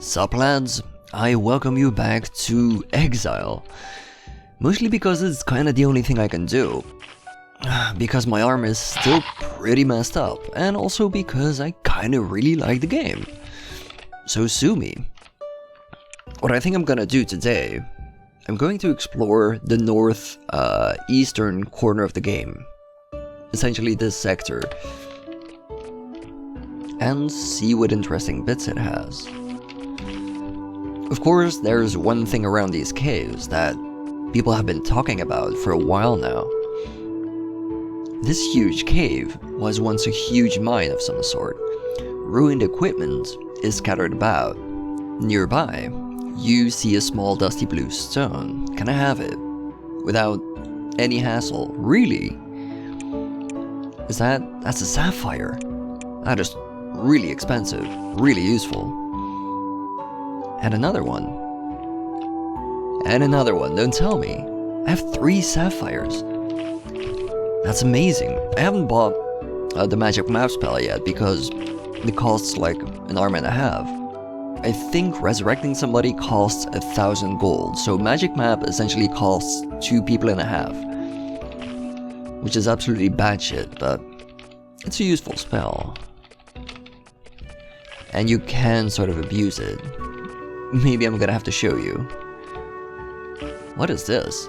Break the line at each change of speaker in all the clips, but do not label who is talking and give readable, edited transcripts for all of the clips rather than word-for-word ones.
Sup lads, I welcome you back to Exile. Mostly because it's kinda the only thing I can do. Because my arm is still pretty messed up, and also because I kinda really like the game. So sue me. What I think I'm gonna do today, I'm going to explore the eastern corner of the game. Essentially this sector. And see what interesting bits it has. Of course, there's one thing around these caves that people have been talking about for a while now. This huge cave was once a huge mine of some sort. Ruined equipment is scattered about. Nearby, you see a small dusty blue stone. Can I have it? Without any hassle. Really? That's a sapphire. That is really expensive, really useful. And another one. And another one, don't tell me. I have 3 sapphires. That's amazing. I haven't bought the magic map spell yet because it costs like an arm and a half. I think resurrecting somebody costs 1,000 gold, so magic map essentially costs 2 people and a half. Which is absolutely bad shit, but it's a useful spell. And you can sort of abuse it. Maybe I'm gonna have to show you. What is this?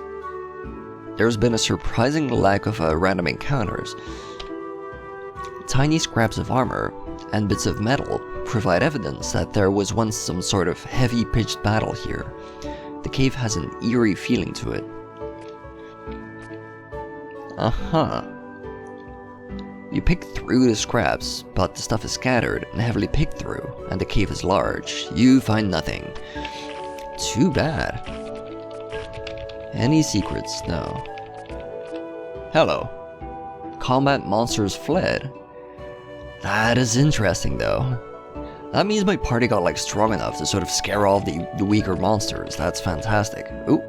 There's been a surprising lack of random encounters. Tiny scraps of armor and bits of metal provide evidence that there was once some sort of heavy pitched battle here. The cave has an eerie feeling to it. You pick through the scraps, but the stuff is scattered and heavily picked through, and the cave is large. You find nothing. Too bad. Any secrets? No. Hello. Combat monsters fled. That is interesting though. That means my party got like strong enough to sort of scare off the weaker monsters. That's fantastic. Ooh.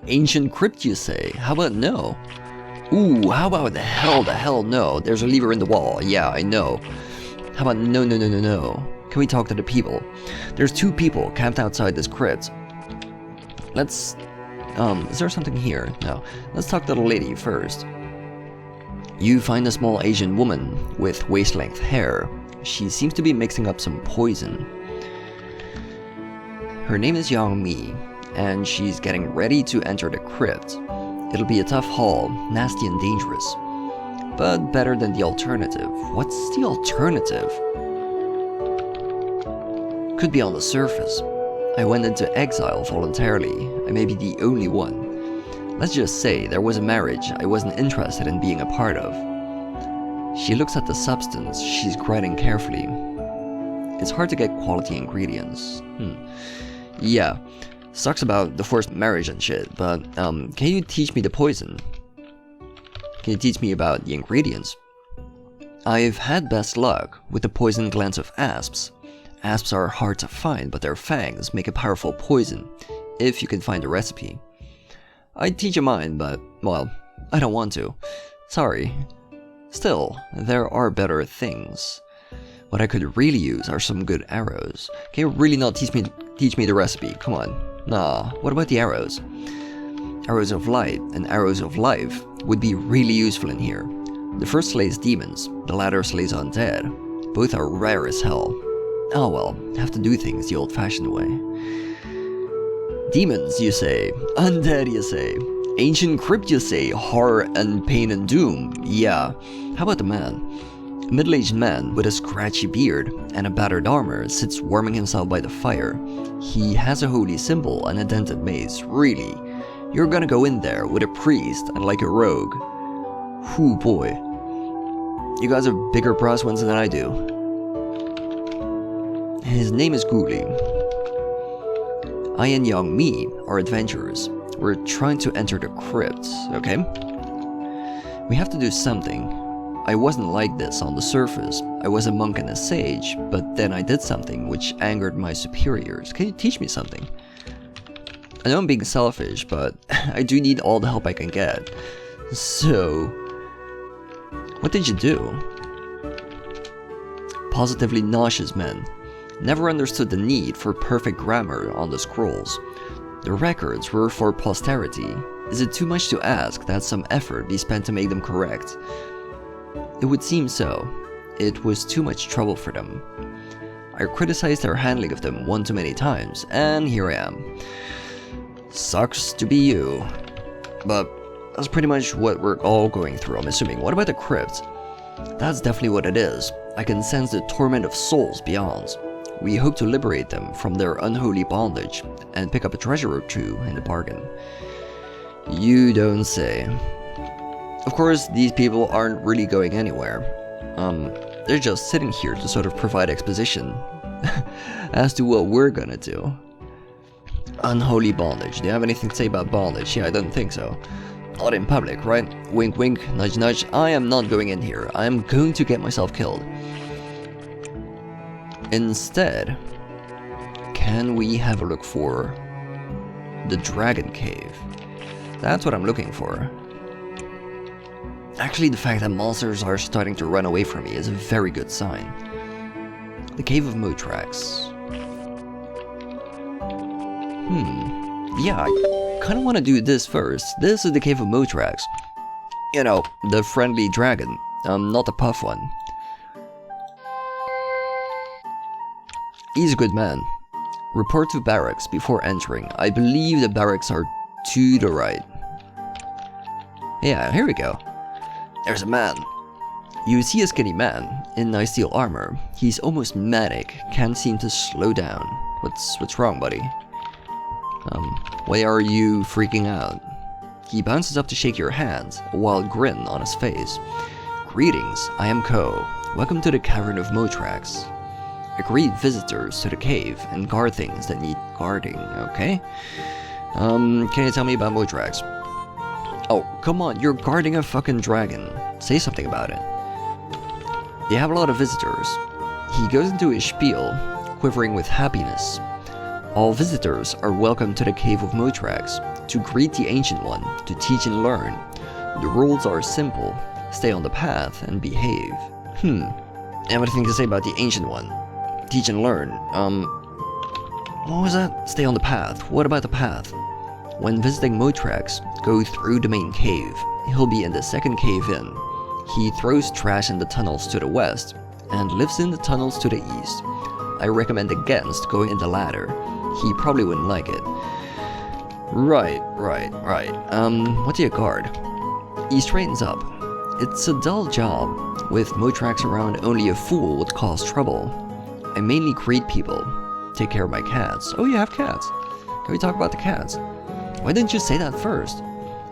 Ancient crypt, you say? How about no? Ooh, how about the hell no? There's a lever in the wall. Yeah, I know. How about no. Can we talk to the people? There's 2 people camped outside this crypt. Let's... is there something here? No. Let's talk to the lady first. You find a small Asian woman with waist-length hair. She seems to be mixing up some poison. Her name is Yang Mi, and she's getting ready to enter the crypt. It'll be a tough haul, nasty and dangerous. But better than the alternative. What's the alternative? Could be on the surface. I went into exile voluntarily. I may be the only one. Let's just say there was a marriage I wasn't interested in being a part of. She looks at the substance she's grinding carefully. It's hard to get quality ingredients. Yeah. Sucks about the forced marriage and shit, but can you teach me the poison? Can you teach me about the ingredients? I've had best luck with the poison glands of asps. Asps are hard to find, but their fangs make a powerful poison, if you can find a recipe. I'd teach you mine, but, well, I don't want to. Sorry. Still, there are better things. What I could really use are some good arrows. Can you really not teach me the recipe? Come on. Nah, what about the arrows? Arrows of light and arrows of life would be really useful in here. The first slays demons, the latter slays undead. Both are rare as hell. Oh well, have to do things the old-fashioned way. Demons, you say. Undead, you say. Ancient crypt, you say. Horror and pain and doom. Yeah. How about the man? A middle-aged man with a scratchy beard and a battered armor sits warming himself by the fire. He has a holy symbol and a dented mace. Really? You're gonna go in there with a priest and like a rogue? Whoo boy. You guys have bigger brass ones than I do. His name is Guli. I and Yang Mi are adventurers. We're trying to enter the crypt, okay? We have to do something. I wasn't like this on the surface. I was a monk and a sage, but then I did something which angered my superiors. Can you teach me something? I know I'm being selfish, but I do need all the help I can get. So, what did you do? positively nauseous men. Never understood the need for perfect grammar on the scrolls. The records were for posterity. Is it too much to ask that some effort be spent to make them correct? It would seem so. It was too much trouble for them. I criticized their handling of them one too many times, and here I am. Sucks to be you. But that's pretty much what we're all going through, I'm assuming. What about the crypt? That's definitely what it is. I can sense the torment of souls beyond. We hope to liberate them from their unholy bondage, and pick up a treasure or two in the bargain. You don't say. Of course, these people aren't really going anywhere. They're just sitting here to sort of provide exposition as to what we're gonna do. Unholy bondage. Do you have anything to say about bondage? Yeah, I don't think so. Not in public, right? Wink wink, nudge nudge. I am not going in here. I am going to get myself killed. Instead, can we have a look for the Dragon Cave? That's what I'm looking for. Actually, the fact that monsters are starting to run away from me is a very good sign. The Cave of Motrax. Yeah, I kind of want to do this first. This is the Cave of Motrax. You know, the friendly dragon, not the puff one. He's a good man. Report to barracks before entering. I believe the barracks are to the right. Yeah, here we go. There's a man. You see a skinny man in nice steel armor. He's almost manic, can't seem to slow down. What's wrong, buddy? Why are you freaking out? He bounces up to shake your hand, a wild grin on his face. Greetings, I am Ko. Welcome to the Cavern of Motrax. I greet visitors to the cave and guard things that need guarding, okay? Can you tell me about Motrax? Oh, come on, you're guarding a fucking dragon. Say something about it. They have a lot of visitors. He goes into his spiel, quivering with happiness. All visitors are welcome to the Cave of Motrax, to greet the Ancient One, to teach and learn. The rules are simple. Stay on the path and behave. Anything to say about the Ancient One? Teach and learn. What was that? Stay on the path. What about the path? When visiting Motrax, go through the main cave. He'll be in the second cave in. He throws trash in the tunnels to the west, and lives in the tunnels to the east. I recommend against going in the latter. He probably wouldn't like it. Right. What do you guard? He straightens up. It's a dull job. With Motrax around, only a fool would cause trouble. I mainly greet people. Take care of my cats. Oh, you have cats. Can we talk about the cats? Why didn't you say that first?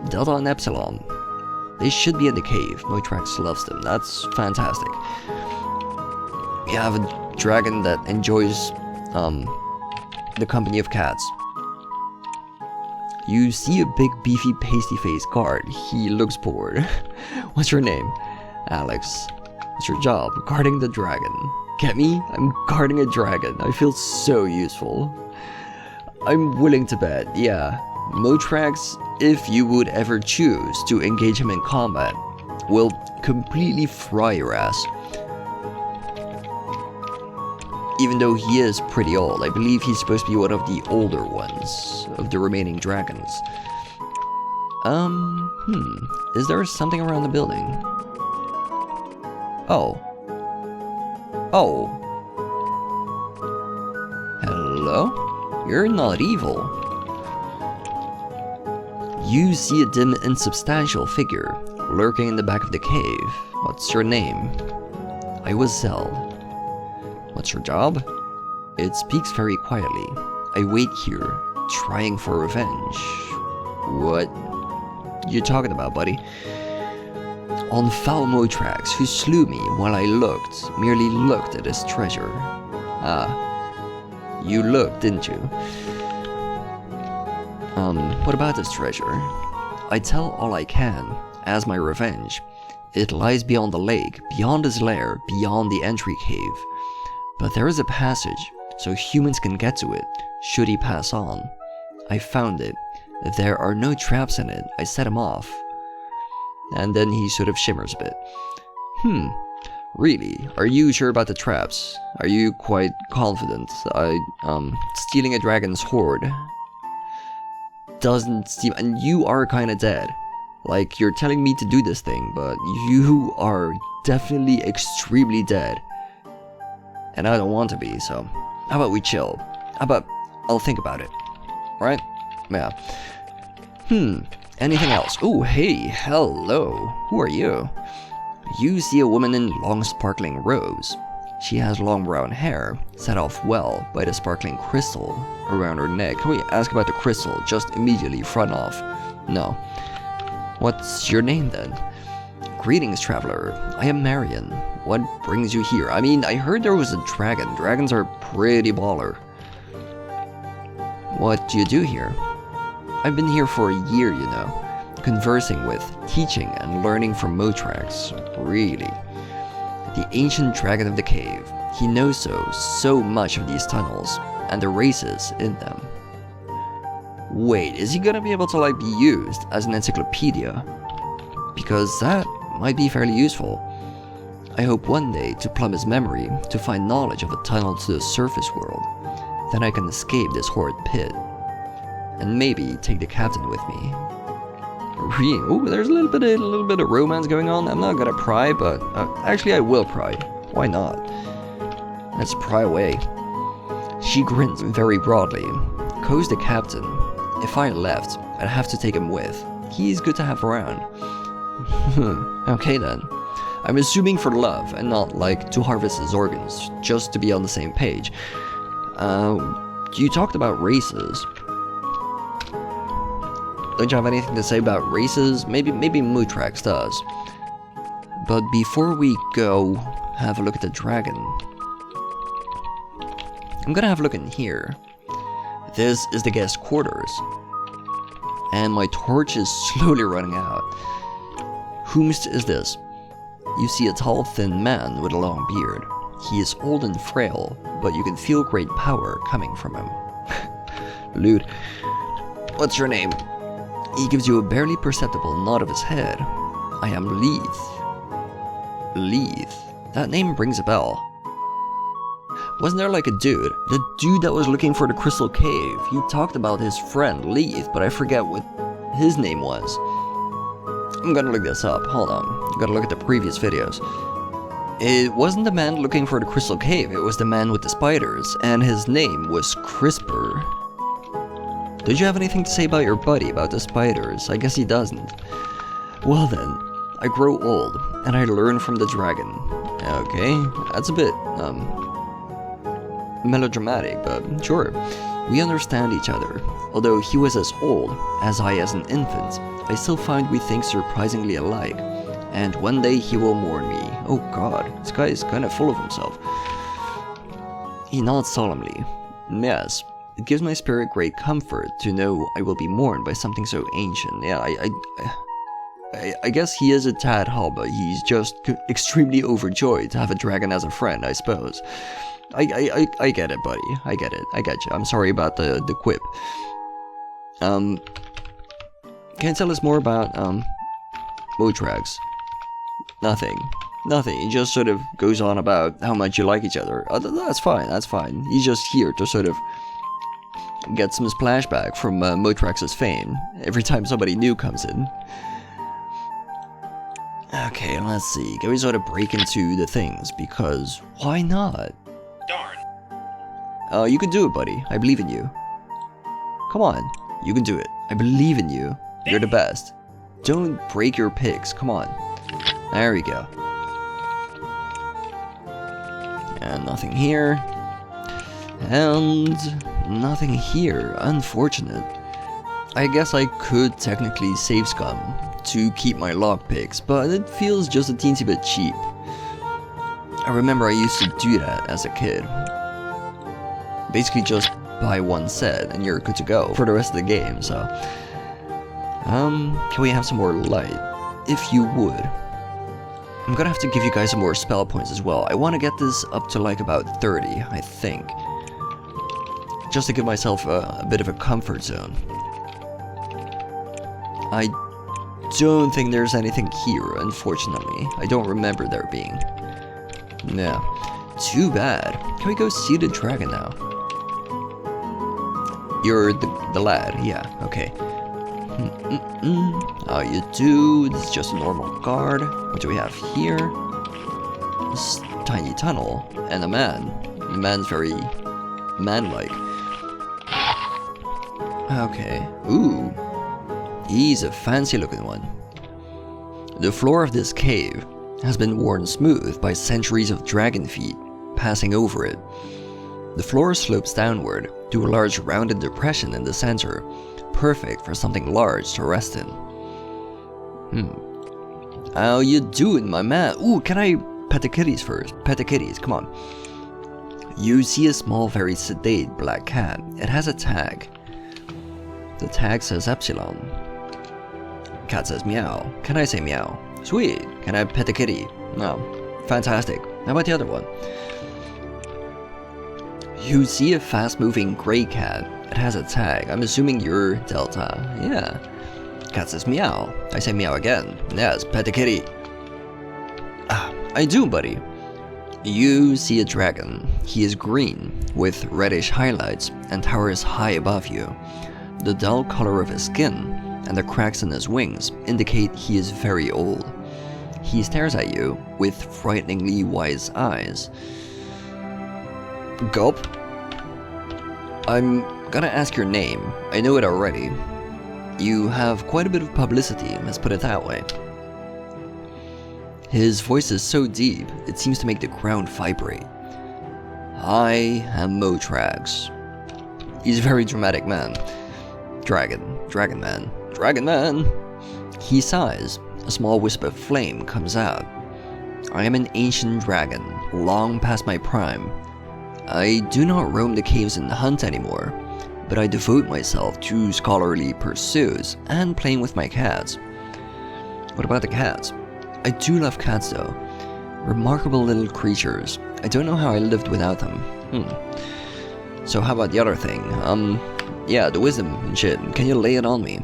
Delta and Epsilon. They should be in the cave. Motrax loves them. That's fantastic. We have a dragon that enjoys the company of cats. You see a big beefy pasty-faced guard. He looks bored. What's your name? Alex. What's your job? Guarding the dragon. Get me? I'm guarding a dragon. I feel so useful. I'm willing to bet, yeah. Motrax, if you would ever choose to engage him in combat, will completely fry your ass. Even though he is pretty old, I believe he's supposed to be one of the older ones of the remaining dragons. Is there something around the building? Oh. Hello? You're not evil. You see a dim, insubstantial figure lurking in the back of the cave. What's your name? I was Zell. What's your job? It speaks very quietly. I wait here, trying for revenge. What you talking about, buddy? On foul Motrax, who slew me while I merely looked at his treasure. Ah, you looked, didn't you? What about this treasure? I tell all I can, as my revenge. It lies beyond the lake, beyond his lair, beyond the entry cave. But there is a passage, so humans can get to it, should he pass on. I found it. There are no traps in it. I set him off. And then he sort of shimmers a bit. Really? Are you sure about the traps? Are you quite confident? Stealing a dragon's hoard doesn't seem... And you are kinda dead. Like, you're telling me to do this thing, but you are definitely extremely dead. And I don't want to be, so... How about we chill? How about I'll think about it? Right? Yeah. Anything else? Oh, hey, hello. Who are you? You see a woman in long sparkling robes. She has long brown hair, set off well by the sparkling crystal around her neck. Can we ask about the crystal? Just immediately front off. No. What's your name then? Greetings, traveler. I am Marion. What brings you here? I mean, I heard there was a dragon. Dragons are pretty baller. What do you do here? I've been here for a year, you know. Conversing with, teaching, and learning from Motrax. Really. The ancient dragon of the cave. He knows so much of these tunnels, and the races in them. Wait, is he gonna be able to, like, be used as an encyclopedia? Because that might be fairly useful. I hope one day to plumb his memory to find knowledge of a tunnel to the surface world. Then I can escape this horrid pit. And maybe take the captain with me. Ooh, there's a little bit of romance going on. I'm not gonna pry, but actually I will pry. Why not? Let's pry away. She grins very broadly. Co's the captain. If I left, I'd have to take him with. He's good to have around. Okay then. I'm assuming for love and not like to harvest his organs, just to be on the same page. You talked about races. Don't you have anything to say about races? Maybe Motrax does. But before we go have a look at the dragon, I'm gonna have a look in here. This is the guest quarters. And my torch is slowly running out. Whomst is this? You see a tall, thin man with a long beard. He is old and frail, but you can feel great power coming from him. Lewd. What's your name? He gives you a barely perceptible nod of his head. I am Leith. Leith. That name rings a bell. Wasn't there like a dude? The dude that was looking for the crystal cave. He talked about his friend Leith, but I forget what his name was. I'm gonna look this up. Hold on. You gotta look at the previous videos. It wasn't the man looking for the crystal cave, it was the man with the spiders, and his name was Crisper. Did you have anything to say about your buddy, about the spiders? I guess he doesn't. Well then, I grow old, and I learn from the dragon. Okay, that's a bit, melodramatic, but sure. We understand each other. Although he was as old as I as an infant, I still find we think surprisingly alike. And one day he will mourn me. Oh god, this guy is kind of full of himself. He nods solemnly. Yes, it gives my spirit great comfort to know I will be mourned by something so ancient. Yeah, I guess he is a tad hobba. He's just extremely overjoyed to have a dragon as a friend, I suppose. I get it, buddy. I get it. I get you. I'm sorry about the quip. Can you tell us more about, Motrax? Nothing. He just sort of goes on about how much you like each other. That's fine. He's just here to sort of get some splashback from Motrax's fame every time somebody new comes in. Okay, let's see. Can we sort of break into the things? Because why not? Darn. You can do it, buddy. I believe in you. Come on. You can do it. I believe in you. You're the best. Don't break your picks. Come on. There we go. And nothing here. And nothing here. Unfortunate. I guess I could technically save scum to keep my lockpicks, but it feels just a teensy bit cheap. I remember I used to do that as a kid. Basically just buy one set and you're good to go for the rest of the game, so... can we have some more light? If you would. I'm gonna have to give you guys some more spell points as well. I want to get this up to like about 30, I think. Just to give myself a bit of a comfort zone. I don't think there's anything here, unfortunately. I don't remember there being. Yeah. Too bad. Can we go see the dragon now? You're the lad, yeah, okay. How you do? This is just a normal guard. What do we have here? This tiny tunnel. And a man. The man's very man-like. Okay. Ooh. He's a fancy-looking one. The floor of this cave has been worn smooth by centuries of dragon feet passing over it. The floor slopes downward to a large rounded depression in the center, perfect for something large to rest in. How you doing, my man? Ooh, can I pet the kitties first? Pet the kitties, come on. You see a small, very sedate black cat. It has a tag. The tag says Epsilon. Cat says meow. Can I say meow? Sweet. Can I pet the kitty? No. Fantastic. How about the other one? You see a fast-moving gray cat. It has a tag. I'm assuming you're Delta. Yeah. Cat says meow. I say meow again. Yes, pet the kitty. I do, buddy. You see a dragon. He is green, with reddish highlights, and towers high above you. The dull color of his skin and the cracks in his wings indicate he is very old. He stares at you with frighteningly wise eyes. Gulp. I'm gonna ask your name. I know it already. You have quite a bit of publicity, let's put it that way. His voice is so deep, it seems to make the ground vibrate. I am Motrax. He's a very dramatic man. Dragon man. He sighs. A small wisp of flame comes out. I am an ancient dragon, long past my prime. I do not roam the caves and hunt anymore, but I devote myself to scholarly pursuits and playing with my cats. What about the cats? I do love cats though. Remarkable little creatures. I don't know how I lived without them. So how about the other thing? Yeah, the wisdom and shit. Can you lay it on me?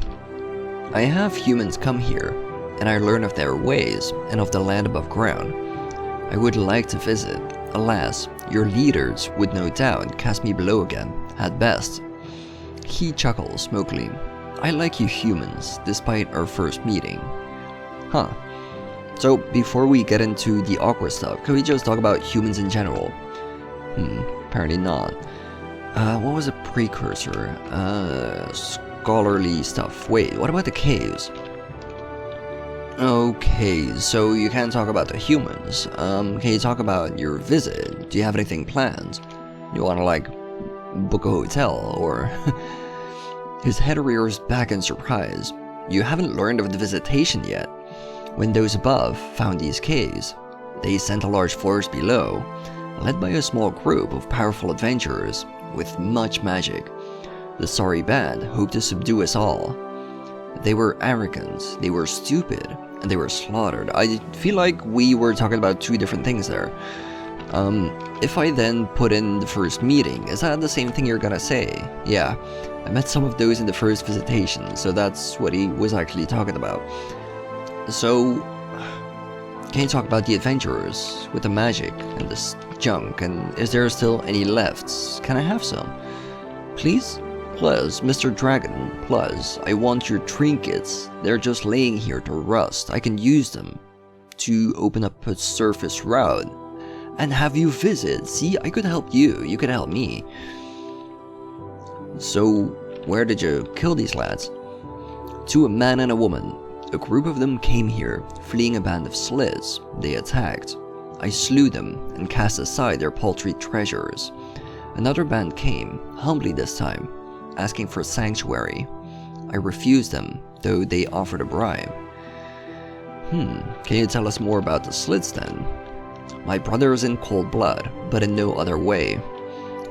I have humans come here, and I learn of their ways and of the land above ground. I would like to visit. Alas, your leaders would no doubt cast me below again, at best. He chuckles smokily. I like you humans, despite our first meeting. Huh. So, before we get into the awkward stuff, can we just talk about humans in general? Apparently not. What was a precursor? Scholarly stuff. Wait, what about the caves? Okay, so you can't talk about the humans. Can you talk about your visit? Do you have anything planned? You wanna, like, book a hotel, or... His head rears back in surprise. You haven't learned of the visitation yet. When those above found these caves, they sent a large force below, led by a small group of powerful adventurers with much magic. The sorry band hoped to subdue us all. They were arrogant, they were stupid, and they were slaughtered. I feel like we were talking about two different things there. If I then put in the first meeting, is that the same thing you're gonna say? Yeah, I met some of those in the first visitation, so that's what he was actually talking about. So, can you talk about the adventurers with the magic and this junk, and is there still any left? Can I have some? Please? Plus, Mr. Dragon, plus, I want your trinkets. They're just laying here to rust. I can use them to open up a surface route and have you visit. See, I could help you, you could help me. So, where did you kill these lads? To a man and a woman. A group of them came here, fleeing a band of slits. They attacked. I slew them and cast aside their paltry treasures. Another band came, humbly this time, asking for sanctuary. I refused them, though they offered a bribe. Can you tell us more about the slits then? My brother is in cold blood, but in no other way.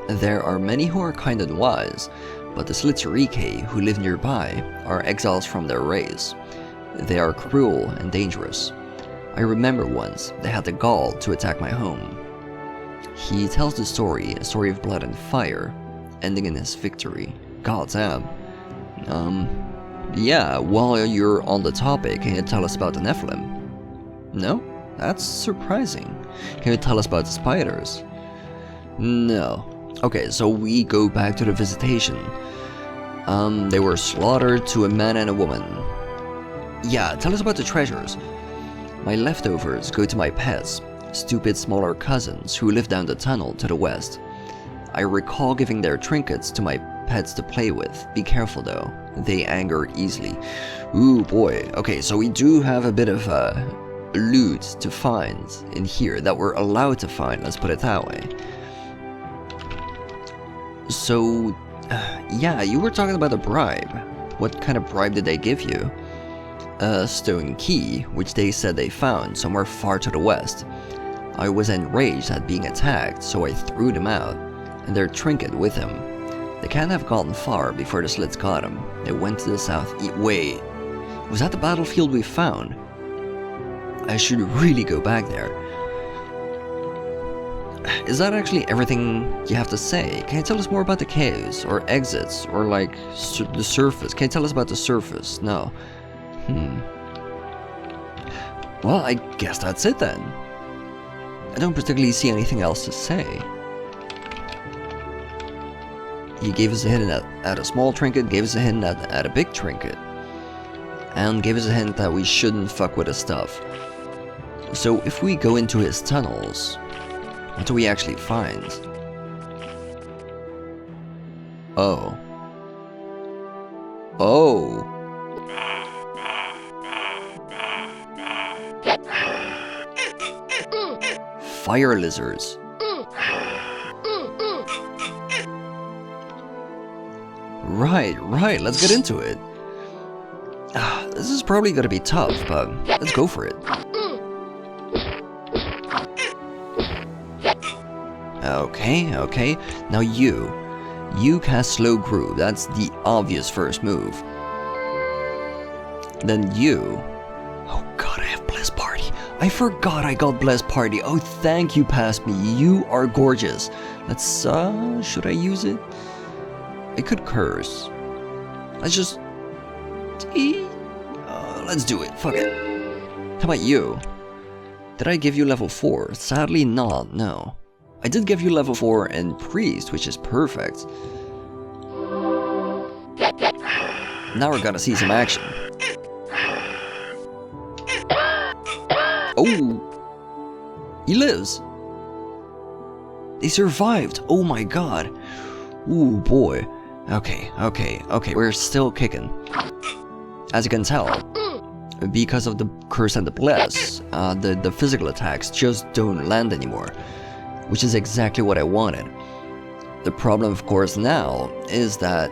There are many who are kind and wise, but the Slitzerike who live nearby are exiles from their race. They are cruel and dangerous. I remember once they had the gall to attack my home. He tells the story, a story of blood and fire, ending in his victory. Goddamn. Yeah, while you're on the topic, can you tell us about the Nephilim? No? That's surprising. Can you tell us about the spiders? No. Okay, so we go back to the visitation. They were slaughtered to a man and a woman. Yeah, tell us about the treasures. My leftovers go to my pets, stupid smaller cousins who live down the tunnel to the west. I recall giving their trinkets to my pets to play with. Be careful though, they anger easily. Ooh boy, okay, so we do have a bit of loot to find in here that we're allowed to find, let's put it that way. So, yeah, you were talking about a bribe. What kind of bribe did they give you? A stone key, which they said they found somewhere far to the west. I was enraged at being attacked, so I threw them out, and their trinket with him. They can't have gotten far before the slits got him. They went to the south. Wait, was that the battlefield we found? I should really go back there. Is that actually everything you have to say? Can you tell us more about the caves, or exits, or like the surface? Can you tell us about the surface? No. Well, I guess that's it then. I don't particularly see anything else to say. He gave us a hint at a small trinket, gave us a hint at a big trinket, and gave us a hint that we shouldn't fuck with his stuff. So if we go into his tunnels, what do we actually find? Oh. Oh. Fire lizards. Right, let's get into it. This is probably gonna be tough, but let's go for it. Okay. Now you cast Slow Groove. That's the obvious first move. Then you... Oh god, I have Bless Party. I forgot I got Bless Party. Oh, thank you, Past Me. You are gorgeous. Let's, should I use it? I could curse. Let's just... let's do it. Fuck it. How about you? Did I give you level 4? Sadly not, no. I did give you level 4 in Priest, which is perfect. Now we're gonna see some action. Oh! He lives! They survived! Oh my god! Ooh boy. Okay, we're still kicking. As you can tell, because of the curse and the bless, the physical attacks just don't land anymore, which is exactly what I wanted. The problem, of course, now is that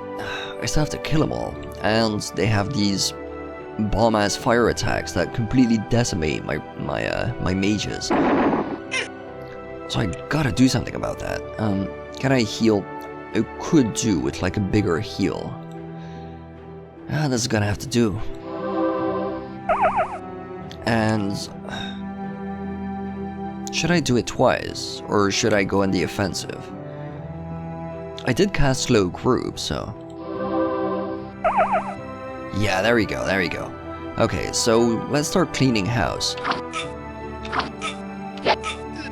I still have to kill them all, and they have these bomb-ass fire attacks that completely decimate my mages. So I gotta do something about that. Can I heal? I could do with like a bigger heal. This is gonna have to do. And should I do it twice, or should I go on the offensive? I did cast Slow Group, so... Yeah, there we go. Okay, so let's start cleaning house.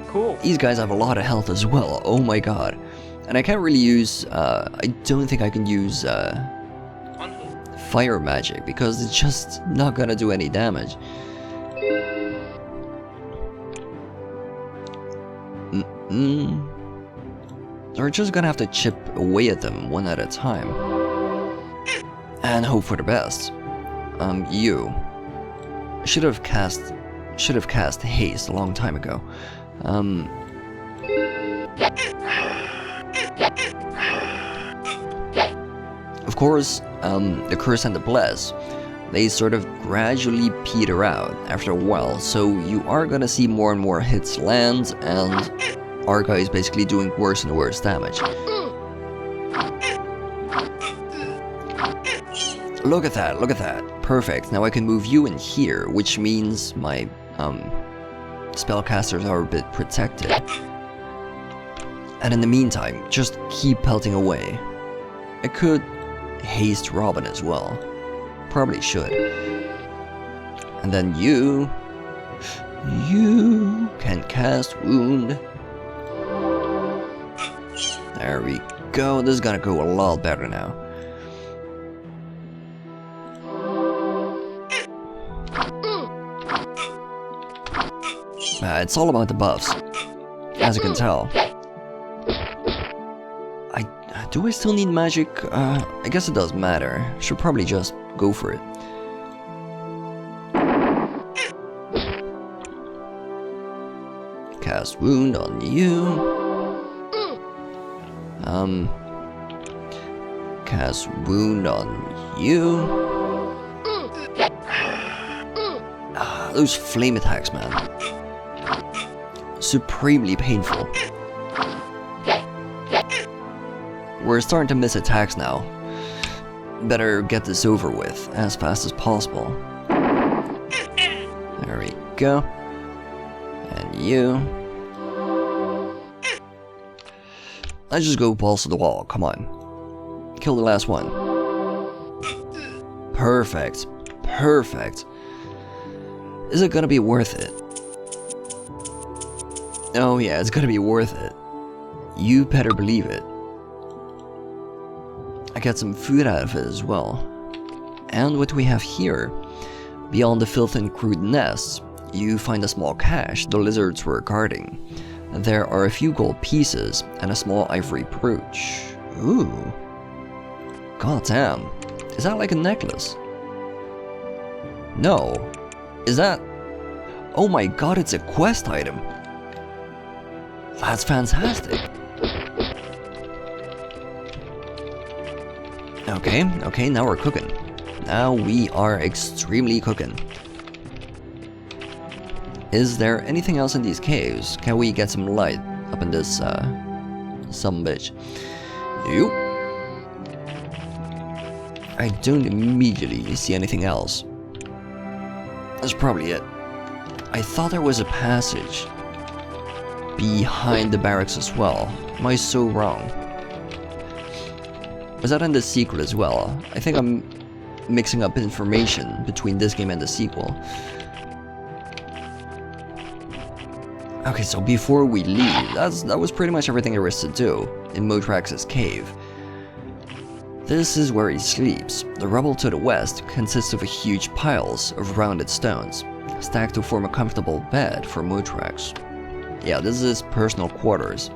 Cool.
These guys have a lot of health as well, oh my god. And I can't really use, I don't think I can use fire magic, because it's just not gonna do any damage. We're just gonna have to chip away at them one at a time. And hope for the best. You. Should have cast haste a long time ago. Of course, the curse and the bless, they sort of gradually peter out after a while, so you are gonna see more and more hits land, and our guy is basically doing worse and worse damage. Look at that, perfect. Now I can move you in here, which means my spellcasters are a bit protected. And in the meantime, just keep pelting away. I could haste Robin as well. Probably should. And then you... You can cast wound. There we go. This is gonna go a lot better now. It's all about the buffs, as you can tell. Do I still need magic? I guess it doesn't matter. Should probably just go for it. Cast wound on you. Cast wound on you. Those flame attacks, man. Supremely painful. We're starting to miss attacks now. Better get this over with as fast as possible. There we go. And you. Let's just go balls to the wall, come on. Kill the last one. Perfect. Perfect. Is it gonna be worth it? Oh yeah, it's gonna be worth it. You better believe it. I got some food out of it as well. And what we have here, beyond the filth and crude nests, you find a small cache the lizards were guarding. There are a few gold pieces and a small ivory brooch. Ooh. God damn. Is that like a necklace? No. Is that... Oh my god, it's a quest item. That's fantastic. Okay, now we're cooking. Now we are extremely cooking. Is there anything else in these caves? Can we get some light up in this, some bitch? Nope. I don't immediately see anything else. That's probably it. I thought there was a passage behind the barracks as well. Am I so wrong? Was that in the sequel as well? I think I'm mixing up information between this game and the sequel. Okay, so before we leave, that was pretty much everything there is to do in Motrax's cave. This is where he sleeps. The rubble to the west consists of huge piles of rounded stones, stacked to form a comfortable bed for Motrax. Yeah, this is his personal quarters.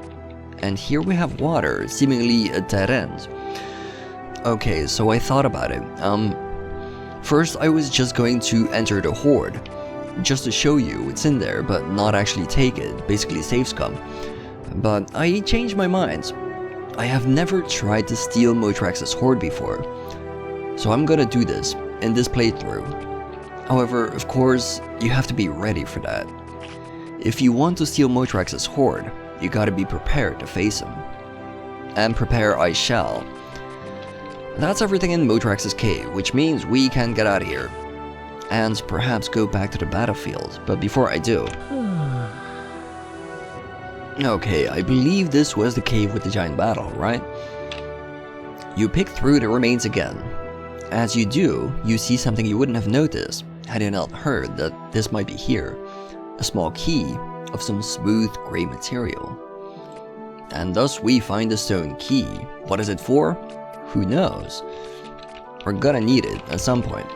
And here we have water, seemingly a dead end. Okay, so I thought about it. First I was just going to enter the Hoard, just to show you what's in there, but not actually take it, basically save scum. But I changed my mind. I have never tried to steal Motrax's Hoard before, so I'm gonna do this in this playthrough. However, of course, you have to be ready for that. If you want to steal Motrax's Hoard, you gotta be prepared to face him. And prepare I shall. That's everything in Motrax's cave, which means we can get out of here. And perhaps go back to the battlefield, but before I do... Okay, I believe this was the cave with the giant battle, right? You pick through the remains again. As you do, you see something you wouldn't have noticed had you not heard that this might be here. A small key of some smooth grey material. And thus we find the stone key. What is it for? Who knows? We're gonna need it at some point.